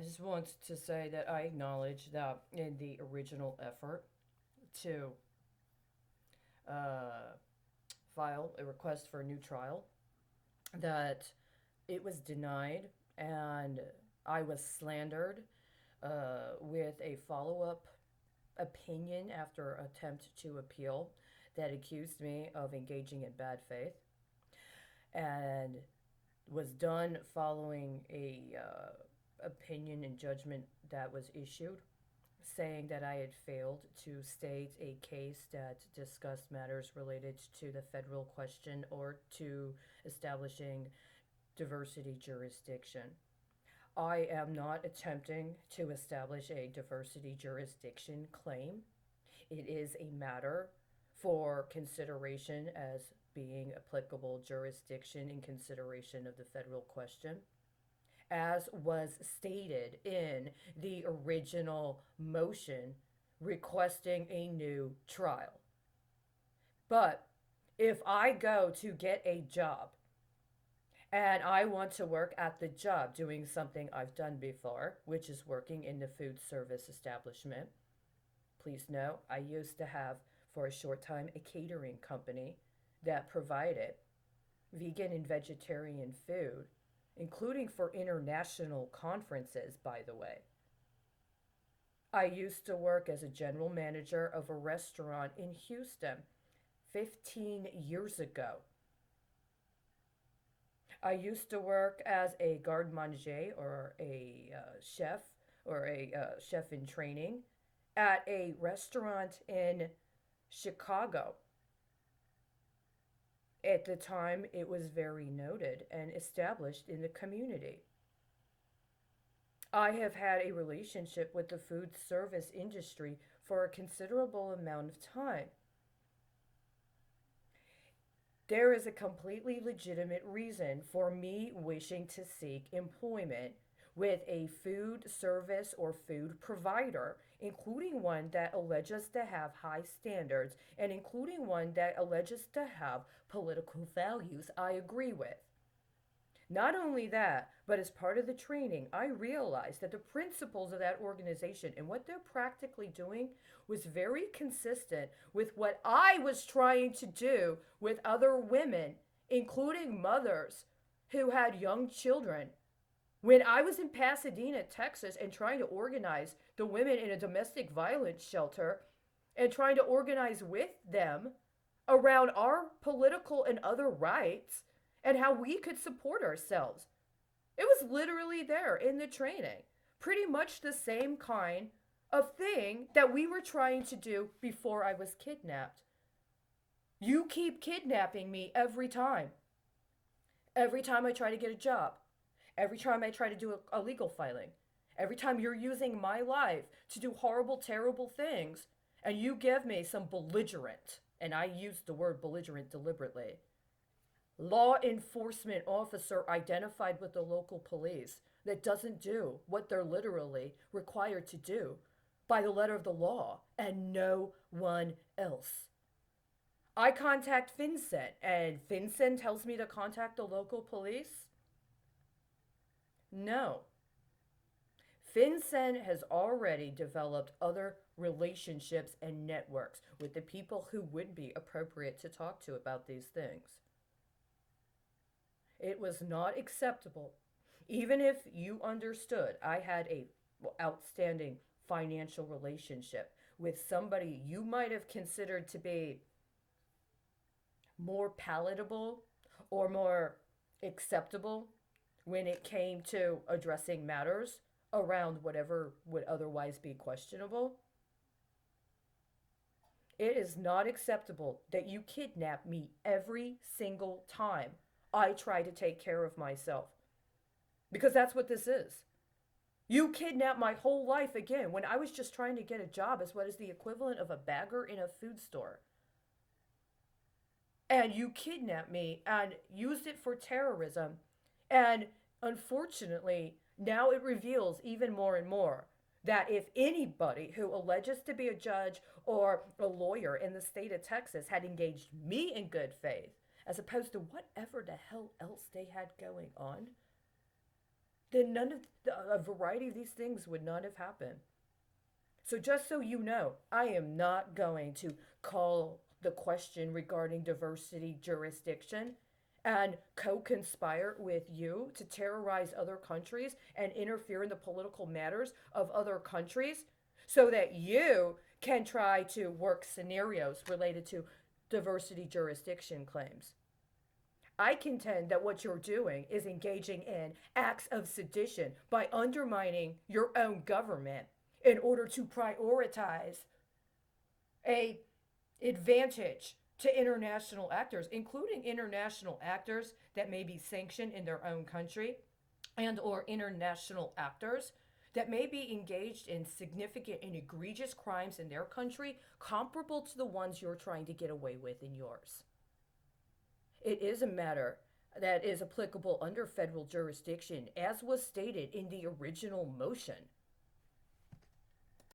I just want to say that I acknowledge that in the original effort to uh, file a request for a new trial, that it was denied and I was slandered with a follow up opinion after attempt to appeal that accused me of engaging in bad faith and was done following a opinion and judgment that was issued saying that I had failed to state a case that discussed matters related to the federal question or to establishing diversity jurisdiction. I am not attempting to establish a diversity jurisdiction claim. It is a matter for consideration as being applicable jurisdiction in consideration of the federal question, as was stated in the original motion requesting a new trial. But if I go to get a job and I want to work at the job doing something I've done before, which is working in the food service establishment, please know I used to have for a short time a catering company that provided vegan and vegetarian food, including for international conferences, by the way. I used to work as a general manager of a restaurant in Houston 15 years ago. I used to work as a garde manger or a chef or a chef in training at a restaurant in Chicago. At the time, it was very noted and established in the community. I have had a relationship with the food service industry for a considerable amount of time. There is a completely legitimate reason for me wishing to seek employment with a food service or food provider, including one that alleges to have high standards and including one that alleges to have political values I agree with. Not only that, but as part of the training, I realized that the principles of that organization and what they're practically doing was very consistent with what I was trying to do with other women, including mothers who had young children. When I was in Pasadena, Texas, and trying to organize the women in a domestic violence shelter and trying to organize with them around our political and other rights and how we could support ourselves. It was literally there in the training. Pretty much the same kind of thing that we were trying to do before I was kidnapped. You keep kidnapping me every time. Every time I try to get a job. Every time I try to do a legal filing. Every time you're using my life to do horrible, terrible things, and you give me some belligerent, and I use the word belligerent deliberately, law enforcement officer identified with the local police that doesn't do what they're literally required to do by the letter of the law and no one else. I contact FinCEN and FinCEN tells me to contact the local police? No. FinCEN has already developed other relationships and networks with the people who would be appropriate to talk to about these things. It was not acceptable. Even if you understood I had a outstanding financial relationship with somebody you might have considered to be more palatable or more acceptable when it came to addressing matters around whatever would otherwise be questionable, it is not acceptable that you kidnap me every single time I try to take care of myself. Because that's what this is. You kidnapped my whole life again when I was just trying to get a job as what is the equivalent of a bagger in a food store. And you kidnapped me and used it for terrorism. And unfortunately, now it reveals even more and more that if anybody who alleges to be a judge or a lawyer in the state of Texas had engaged me in good faith, as opposed to whatever the hell else they had going on, then none of a variety of these things would not have happened. So, just so you know, I am not going to call the question regarding diversity jurisdiction and co conspire with you to terrorize other countries and interfere in the political matters of other countries so that you can try to work scenarios related to diversity jurisdiction claims. I contend that what you're doing is engaging in acts of sedition by undermining your own government in order to prioritize a advantage to international actors, including international actors that may be sanctioned in their own country and or international actors that may be engaged in significant and egregious crimes in their country comparable to the ones you're trying to get away with in yours. It is a matter that is applicable under federal jurisdiction, as was stated in the original motion.